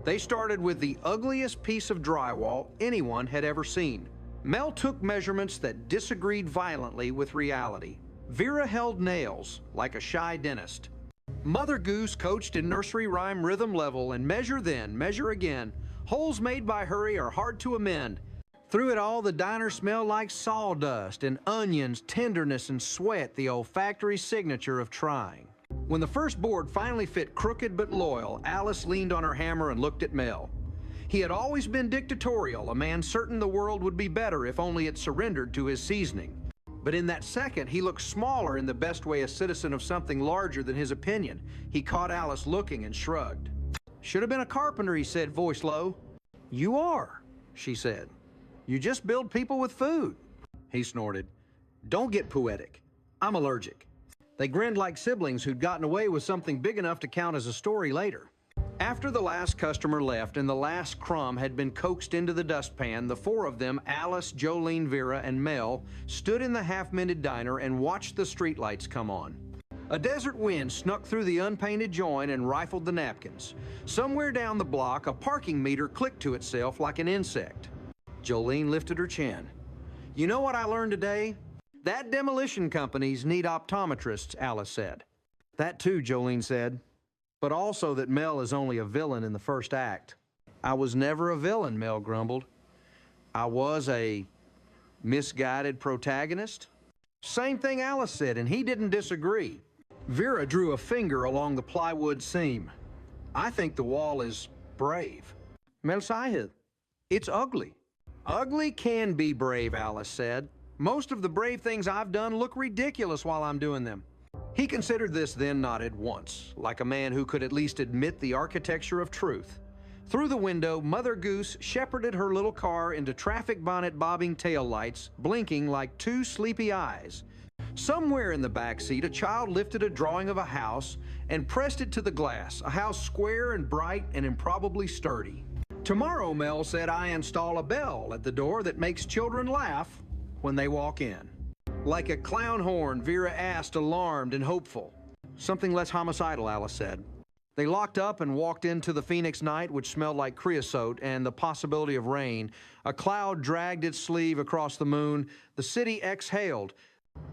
They started with the ugliest piece of drywall anyone had ever seen. Mel took measurements that disagreed violently with reality. Vera held nails like a shy dentist. Mother Goose coached in nursery rhyme rhythm level and measure then, measure again. Holes made by hurry are hard to amend. Through it all, the diner smelled like sawdust and onions, tenderness and sweat, the olfactory signature of trying. When the first board finally fit crooked but loyal, Alice leaned on her hammer and looked at Mel. He had always been dictatorial, a man certain the world would be better if only it surrendered to his seasoning. But in that second, he looked smaller in the best way a citizen of something larger than his opinion. He caught Alice looking and shrugged. "Should have been a carpenter," he said, voice low. "You are," she said. "You just build people with food." He snorted. "Don't get poetic. I'm allergic." They grinned like siblings who'd gotten away with something big enough to count as a story later. After the last customer left and the last crumb had been coaxed into the dustpan, the four of them, Alice, Jolene, Vera, and Mel, stood in the half-minted diner and watched the streetlights come on. A desert wind snuck through the unpainted joint and rifled the napkins. Somewhere down the block, a parking meter clicked to itself like an insect. Jolene lifted her chin. "You know what I learned today? That demolition companies need optometrists," Alice said. "That too," Jolene said. "But also that Mel is only a villain in the first act." "I was never a villain," Mel grumbled. "I was a misguided protagonist." Same thing Alice said, and he didn't disagree. Vera drew a finger along the plywood seam. "I think the wall is brave." "Mel Sahid, it's ugly." "Ugly can be brave," Alice said. "Most of the brave things I've done look ridiculous while I'm doing them." He considered this, then nodded once, like a man who could at least admit the architecture of truth. Through the window, Mother Goose shepherded her little car into traffic bonnet bobbing taillights, blinking like two sleepy eyes. Somewhere in the back seat, a child lifted a drawing of a house and pressed it to the glass, a house square and bright and improbably sturdy. "Tomorrow," Mel said, "I install a bell at the door that makes children laugh when they walk in." "Like a clown horn?" Vera asked, alarmed and hopeful. "Something less homicidal," Alice said. They locked up and walked into the Phoenix night, which smelled like creosote and the possibility of rain. A cloud dragged its sleeve across the moon. The city exhaled.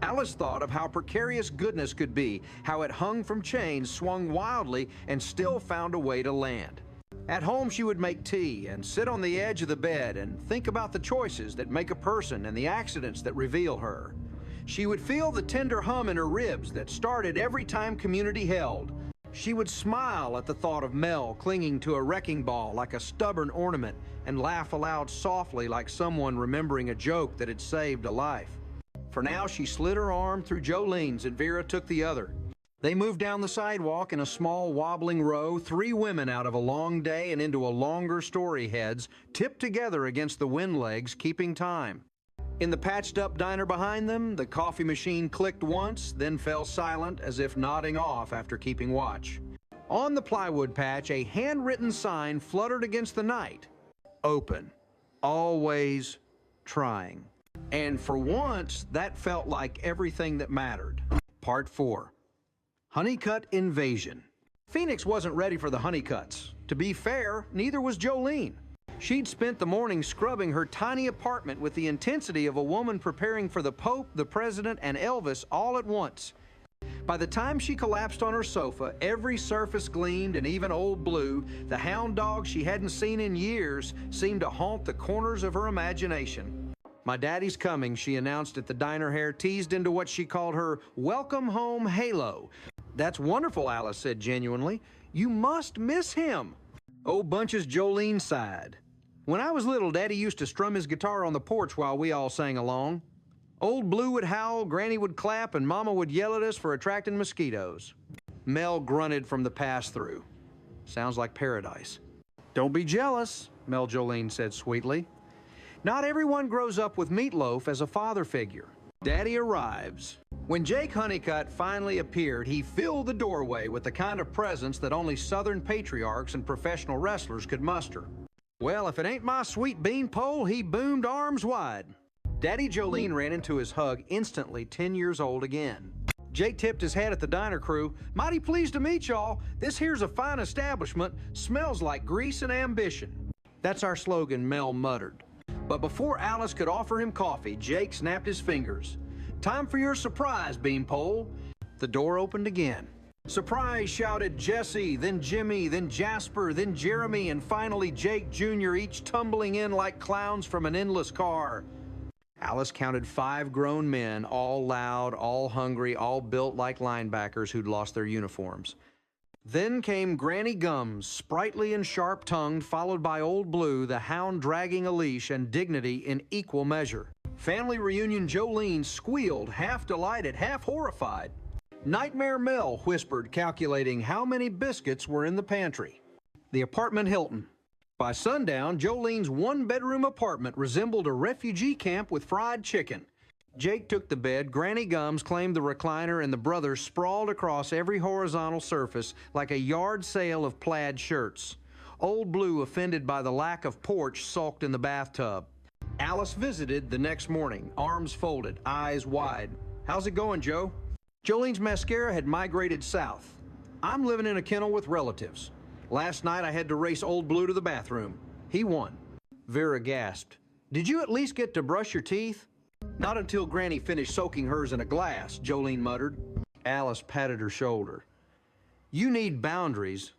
Alice thought of how precarious goodness could be, how it hung from chains, swung wildly, and still found a way to land. At home, she would make tea and sit on the edge of the bed and think about the choices that make a person and the accidents that reveal her. She would feel the tender hum in her ribs that started every time community held. She would smile at the thought of Mel clinging to a wrecking ball like a stubborn ornament and laugh aloud softly like someone remembering a joke that had saved a life. For now, she slid her arm through Jolene's and Vera took the other. They moved down the sidewalk in a small wobbling row, three women out of a long day and into a longer story heads, tipped together against the wind legs, keeping time. In the patched-up diner behind them, the coffee machine clicked once, then fell silent as if nodding off after keeping watch. On the plywood patch, a handwritten sign fluttered against the night. "Open. Always trying." And for once, that felt like everything that mattered. Part 4. Honeycut Invasion. Phoenix wasn't ready for the Honeycuts. To be fair, neither was Jolene. She'd spent the morning scrubbing her tiny apartment with the intensity of a woman preparing for the Pope, the President, and Elvis all at once. By the time she collapsed on her sofa, every surface gleamed, and even Old Blue, the hound dog she hadn't seen in years, seemed to haunt the corners of her imagination. "My daddy's coming," she announced at the diner, hair teased into what she called her welcome home halo. "That's wonderful," Alice said genuinely. "You must miss him." "Oh, bunches," Jolene sighed. "When I was little, Daddy used to strum his guitar on the porch while we all sang along. Old Blue would howl, Granny would clap, and Mama would yell at us for attracting mosquitoes." Mel grunted from the pass-through. "Sounds like paradise." "Don't be jealous," Mel Jolene said sweetly. "Not everyone grows up with Meatloaf as a father figure. Daddy arrives." When Jake Honeycutt finally appeared, he filled the doorway with the kind of presence that only Southern patriarchs and professional wrestlers could muster. Well, if it ain't my sweet beanpole, he boomed arms wide. Daddy Jolene ran into his hug instantly 10 years old again. Jake tipped his hat at the diner crew. "Mighty pleased to meet y'all. This here's a fine establishment. Smells like grease and ambition." "That's our slogan," Mel muttered. But before Alice could offer him coffee, Jake snapped his fingers. "Time for your surprise, Beanpole." The door opened again. "Surprise!" shouted Jesse, then Jimmy, then Jasper, then Jeremy, and finally Jake Jr., each tumbling in like clowns from an endless car. Alice counted 5 grown men, all loud, all hungry, all built like linebackers who'd lost their uniforms. Then came Granny Gums, sprightly and sharp-tongued, followed by Old Blue, the hound dragging a leash, and Dignity in equal measure. Family reunion Jolene squealed, half delighted, half horrified. Nightmare Mel whispered, calculating how many biscuits were in the pantry. The apartment Hilton. By sundown, Jolene's one-bedroom apartment resembled a refugee camp with fried chicken. Jake took the bed, Granny Gums claimed the recliner, and the brothers sprawled across every horizontal surface like a yard sale of plaid shirts. Old Blue, offended by the lack of porch, sulked in the bathtub. Alice visited the next morning, arms folded, eyes wide. "How's it going, Joe?" Jolene's mascara had migrated south. "I'm living in a kennel with relatives. Last night I had to race Old Blue to the bathroom. He won." Vera gasped. "Did you at least get to brush your teeth?" "Not until Granny finished soaking hers in a glass," Jolene muttered. Alice patted her shoulder. "You need boundaries."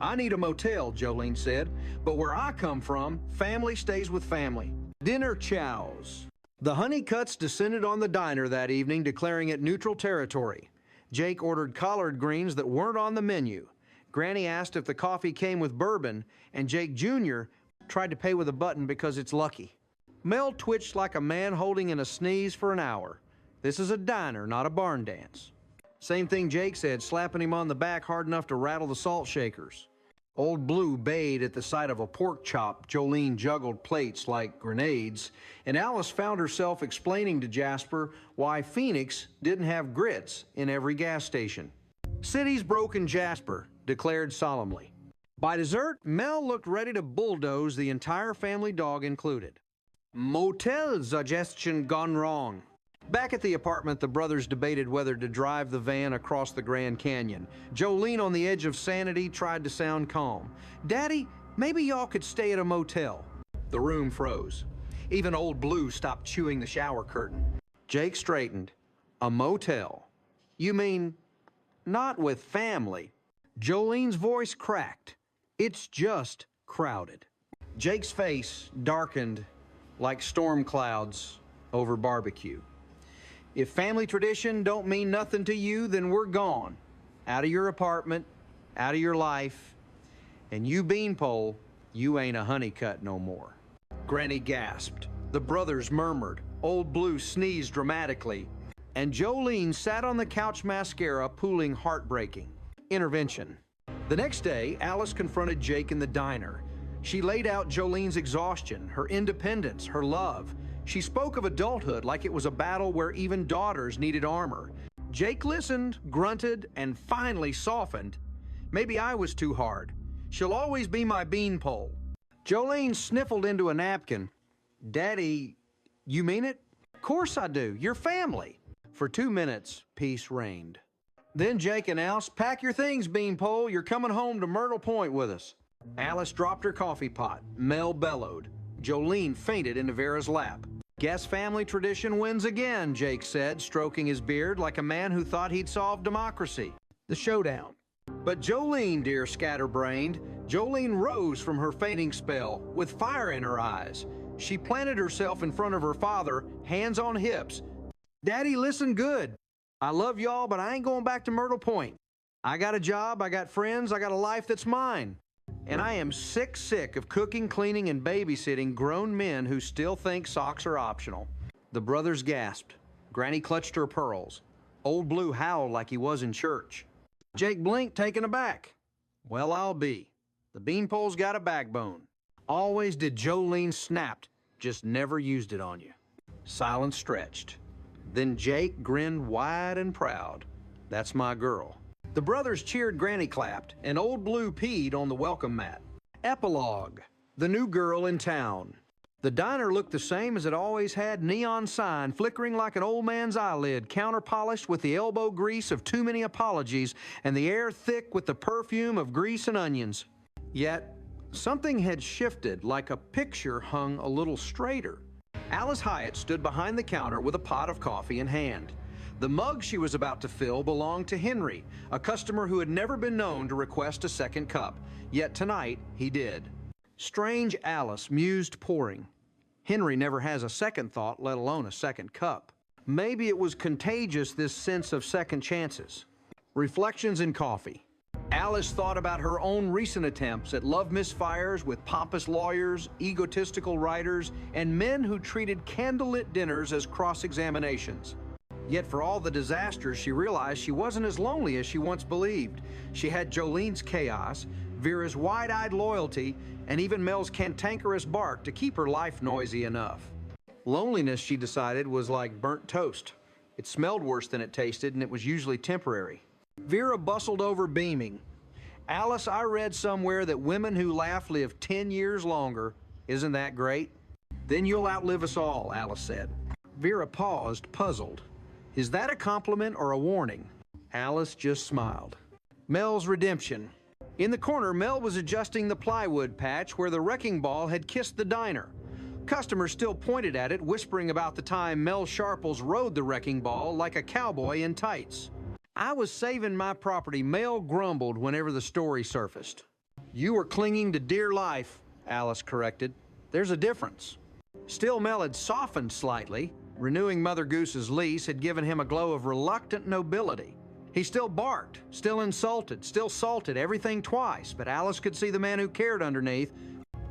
"I need a motel," Jolene said. "But where I come from, family stays with family." Dinner chows. The Honeycutts descended on the diner that evening, declaring it neutral territory. Jake ordered collard greens that weren't on the menu. Granny asked if the coffee came with bourbon, and Jake Jr. tried to pay with a button because it's lucky. Mel twitched like a man holding in a sneeze for an hour. "This is a diner, not a barn dance." Same thing Jake said, slapping him on the back hard enough to rattle the salt shakers. Old Blue bayed at the sight of a pork chop. Jolene juggled plates like grenades, and Alice found herself explaining to Jasper why Phoenix didn't have grits in every gas station. "City's broken Jasper," declared solemnly. By dessert, Mel looked ready to bulldoze the entire family, dog included. Motel suggestion gone wrong. Back at the apartment, the brothers debated whether to drive the van across the Grand Canyon. Jolene, on the edge of sanity, tried to sound calm. "Daddy, maybe y'all could stay at a motel." The room froze. Even Old Blue stopped chewing the shower curtain. Jake straightened. "A motel? You mean not with family?" Jolene's voice cracked. "It's just crowded." Jake's face darkened like storm clouds over barbecue. "If family tradition don't mean nothing to you, then we're gone. Out of your apartment, out of your life. And you, Beanpole, you ain't a Honeycutt no more." Granny gasped. The brothers murmured. Old Blue sneezed dramatically. And Jolene sat on the couch, mascara pooling heartbreaking. Intervention. The next day, Alice confronted Jake in the diner. She laid out Jolene's exhaustion, her independence, her love. She spoke of adulthood like it was a battle where even daughters needed armor. Jake listened, grunted, and finally softened. "Maybe I was too hard. She'll always be my Beanpole." Jolene sniffled into a napkin. "Daddy, you mean it?" "Course I do. You're family." For 2 minutes, peace reigned. Then Jake announced, "Pack your things, Beanpole. You're coming home to Myrtle Point with us." Alice dropped her coffee pot. Mel bellowed. Jolene fainted into Vera's lap. "Guess family tradition wins again," Jake said, stroking his beard like a man who thought he'd solved democracy. The showdown. But Jolene, dear scatterbrained, Jolene rose from her fainting spell with fire in her eyes. She planted herself in front of her father, hands on hips. "Daddy, listen good. I love y'all, but I ain't going back to Myrtle Point. I got a job, I got friends, I got a life that's mine. And I am sick of cooking, cleaning, and babysitting grown men who still think socks are optional." The brothers gasped. Granny clutched her pearls. Old Blue howled like he was in church. Jake blinked, taken aback. "Well, I'll be. The Beanpole's got a backbone. Always did." Jolene snapped, "Just never used it on you." Silence stretched. Then Jake grinned wide and proud. "That's my girl." The brothers cheered, Granny clapped, and Old Blue peed on the welcome mat. Epilogue. The new girl in town. The diner looked the same as it always had, neon sign flickering like an old man's eyelid, counter-polished with the elbow grease of too many apologies, and the air thick with the perfume of grease and onions. Yet, something had shifted, like a picture hung a little straighter. Alice Hyatt stood behind the counter with a pot of coffee in hand. The mug she was about to fill belonged to Henry, a customer who had never been known to request a second cup, yet tonight he did. Strange, Alice mused, pouring. Henry never has a second thought, let alone a second cup. Maybe it was contagious, this sense of second chances. Reflections in coffee. Alice thought about her own recent attempts at love misfires with pompous lawyers, egotistical writers, and men who treated candlelit dinners as cross-examinations. Yet for all the disasters, she realized she wasn't as lonely as she once believed. She had Jolene's chaos, Vera's wide-eyed loyalty, and even Mel's cantankerous bark to keep her life noisy enough. Loneliness, she decided, was like burnt toast. It smelled worse than it tasted, and it was usually temporary. Vera bustled over, beaming. Alice, I read somewhere that women who laugh live 10 years longer. Isn't that great? Then you'll outlive us all, Alice said. Vera paused, puzzled. Is that a compliment or a warning? Alice just smiled. Mel's redemption. In the corner, Mel was adjusting the plywood patch where the wrecking ball had kissed the diner. Customers still pointed at it, whispering about the time Mel Sharples rode the wrecking ball like a cowboy in tights. I was saving my property, Mel grumbled whenever the story surfaced. You were clinging to dear life, Alice corrected. There's a difference. Still, Mel had softened slightly. Renewing Mother Goose's lease had given him a glow of reluctant nobility. He still barked, still insulted, still salted everything twice, but Alice could see the man who cared underneath.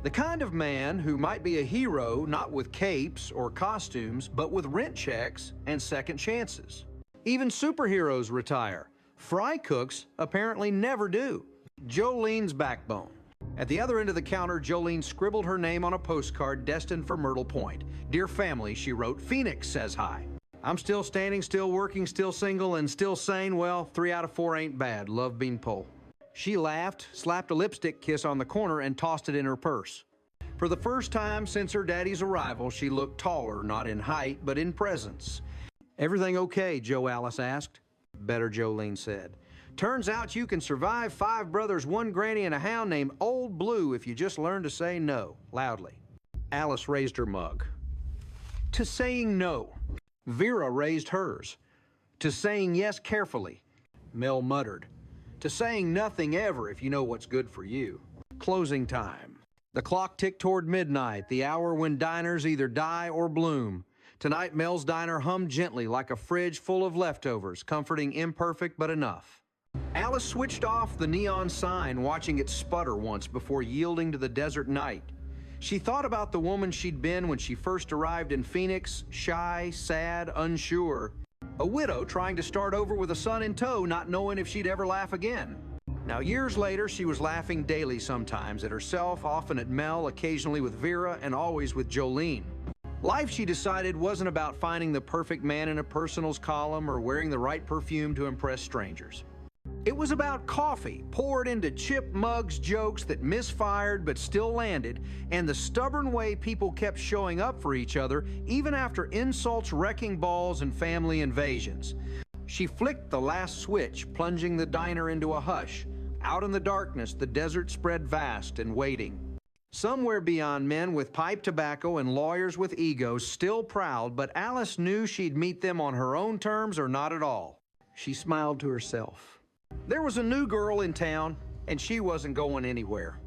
The kind of man who might be a hero, not with capes or costumes, but with rent checks and second chances. Even superheroes retire. Fry cooks apparently never do. Jolene's backbone. At the other end of the counter, Jolene scribbled her name on a postcard destined for Myrtle Point. Dear family, she wrote, Phoenix says hi. I'm still standing, still working, still single, and still sane. Well, 3 out of 4 ain't bad. Love, Beanpole. She laughed, slapped a lipstick kiss on the corner, and tossed it in her purse. For the first time since her daddy's arrival, she looked taller, not in height, but in presence. Everything okay, Joe Alice asked. Better, Jolene said. Turns out you can survive 5 brothers, 1 granny, and a hound named Old Blue if you just learn to say no, loudly. Alice raised her mug. To saying no. Vera raised hers. To saying yes carefully. Mel muttered. To saying nothing ever if you know what's good for you. Closing time. The clock ticked toward midnight, the hour when diners either die or bloom. Tonight, Mel's diner hummed gently like a fridge full of leftovers, comforting imperfect but enough. Alice switched off the neon sign, watching it sputter once before yielding to the desert night. She thought about the woman she'd been when she first arrived in Phoenix, shy, sad, unsure. A widow trying to start over with a son in tow, not knowing if she'd ever laugh again. Now, years later, she was laughing daily sometimes at herself, often at Mel, occasionally with Vera, and always with Jolene. Life, she decided, wasn't about finding the perfect man in a personals column or wearing the right perfume to impress strangers. It was about coffee, poured into chip mugs, jokes that misfired but still landed, and the stubborn way people kept showing up for each other, even after insults, wrecking balls, and family invasions. She flicked the last switch, plunging the diner into a hush. Out in the darkness, the desert spread vast and waiting. Somewhere beyond, men with pipe tobacco and lawyers with egos still prowled, but Alice knew she'd meet them on her own terms or not at all. She smiled to herself. There was a new girl in town, and she wasn't going anywhere.